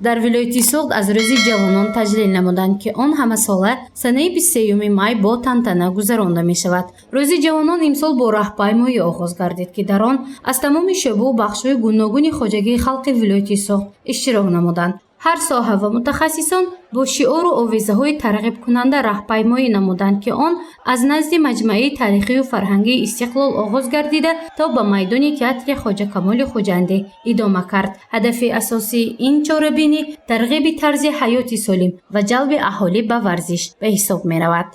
дар вилояти Суғд аз рӯзи ҷавонон таҷлил намуданд, ки он ҳамасола санаи 23 май бо тантана гузаронда мешавад. рӯзи ҷавонон имсол бо раҳпаймоӣ оғоз гардид, ки дар он аз тамоми шӯъбу бахшҳои гуногуни хоҷагии халқи вилояти Суғд иштирок намуданд. ҳар соҳа ва мутахассисон бо шиору овезаҳои тарғибкунанда раҳпаймоӣ намуданд, ки он аз назди маҷмаи таърихию фарҳангии Истиқлол оғоз гардида то ба майдони театри Хоҷа Камоли Хуҷандӣ идома кард. ҳадафи асосии ин чорабинӣ тарғиби тарзи ҳаёти солим ва ҷалби аҳолӣ ба варзиш ба ҳисоб меравад.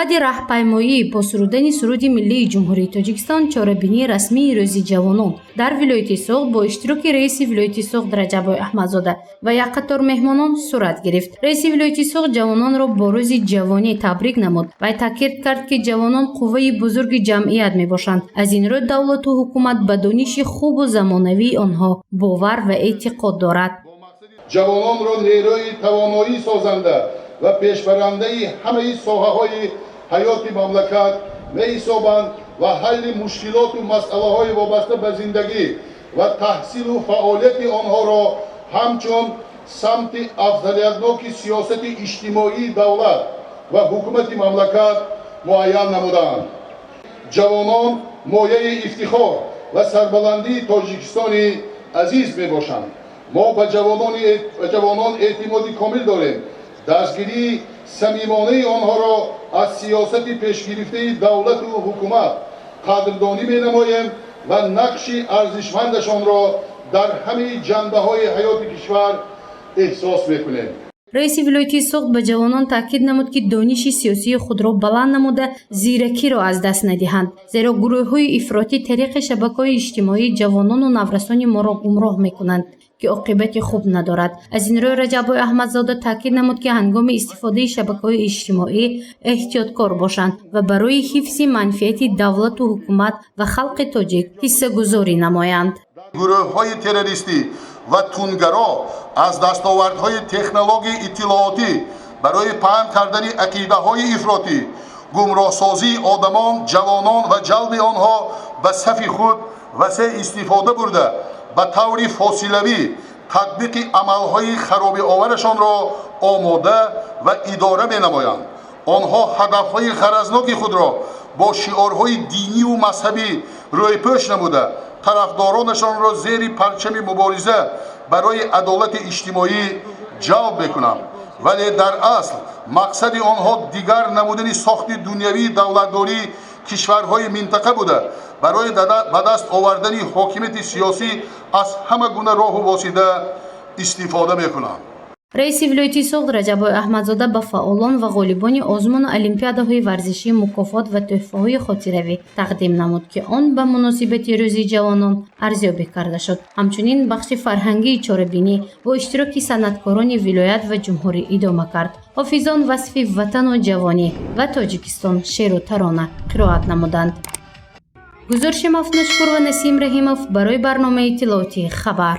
баъди раҳпаймоӣ бо сурудани суруди миллии ҷумҳурии Тоҷикистон чорабинии расмии рӯзи ҷавонон дар вилояти Суғд бо иштироки раиси вилояти Суғд Раҷабой Аҳмадзода ва як қатор меҳмонон сурат гирифт. раиси вилояти Суғд ҷавононро бо рӯзи ҷавонӣ табрик намуд. вай таъкид кард, ки ҷавонон қувваи бузурги ҷамъият мебошанд. аз ин рӯ давлату ҳукумат ба дониши хубу замонавии онҳо бовар ва эътиқод дорад. ҷавононро нерӯи тавоноӣ созанда ва пешбарандаи ҳамаи соҳаҳои ҳаёти мамлакат меҳисобанд ва ҳалли мушкилоту масъалаҳои вобаста ба зиндагӣ ва таҳсилу фаъолияти онҳоро ҳамчун самти афзалиятноки сиёсати иҷтимоии давлат ва ҳукумати мамлакат муайян намуданд. ҷавонон мояи ифтихор ва сарбаландии Тоҷикистони азиз мебошанд. мо ба ҷавонон эътимоди комил дорем. дастгирии самимонаи онҳоро аз сиёсати пешгирифтаи давлату ҳукумат қадрдонӣ менамоем ва нақши арзишмандашонро дар ҳамаи ҷанбаҳои ҳаёти кишвар эҳсос мекунем. раиси вилояти Суғд ба ҷавонон таъкид намуд, ки дониши сиёсии худро баланд намуда зиракиро аз даст надиҳанд, зеро гурӯҳҳои ифротӣ тариқи шабакаҳои иҷтимоии ҷавонону наврасони моро гумроҳ мекунанд, ки оқибати хуб надорад. аз ин рӯ Раҷабой Аҳмадзода таъкид намуд, ки ҳангоми истифодаи шабакаҳои иҷтимоӣ эҳтиёткор бошанд ва барои ҳифзи манфиати давлату ҳукумат ва халқи тоҷик ҳиссагузорӣ намоянд. гурӯҳҳои террористӣ ва тунгаро аз дастовардҳои технологияи иттилоотӣ барои паҳн кардани ақидаҳои ифротӣ, гумроҳсозии одамон, ҷавонон ва ҷалби онҳо ба сафи худ васеъ истифода бурда, ба таври фосилавӣ татбиқи амалҳои харобиоварашонро омода ва идора менамоянд. онҳо ҳадафҳои ғаразноки худро бо шиорҳои диниву мазҳабӣ рӯйпӯш намуда, тарафдоронашонро зери парчами мубориза барои адолати иҷтимоӣ ҷалб мекунанд. вале дар асл мақсади онҳо дигар намудани сохти дунявии давлатдории кишварҳои минтақа буда, барои ба даст овардани ҳокимияти сиёсӣ аз ҳама гуна роҳу восита истифода мекунанд. раиси вилояти Суғд Раҷабой Аҳмадзода ба фаъолон ва ғолибони озмуну олимпиадаҳои варзишӣ мукофот ва тӯҳфаҳои хотиравӣ тақдим намуд, ки он ба муносибати рӯзи ҷавонон арзёбӣ карда шуд. ҳамчунин бахши фарҳангии чорабинӣ бо иштироки санъаткорони вилоят ва ҷумҳурӣ идома кард. ҳофизон васфи ватану ҷавонӣ ва Тоҷикистон шеъру тарона қироат намуданд. гузориши Мафнуншпур ва Насим Раҳимов барои барномаи иттилоотии Хабар.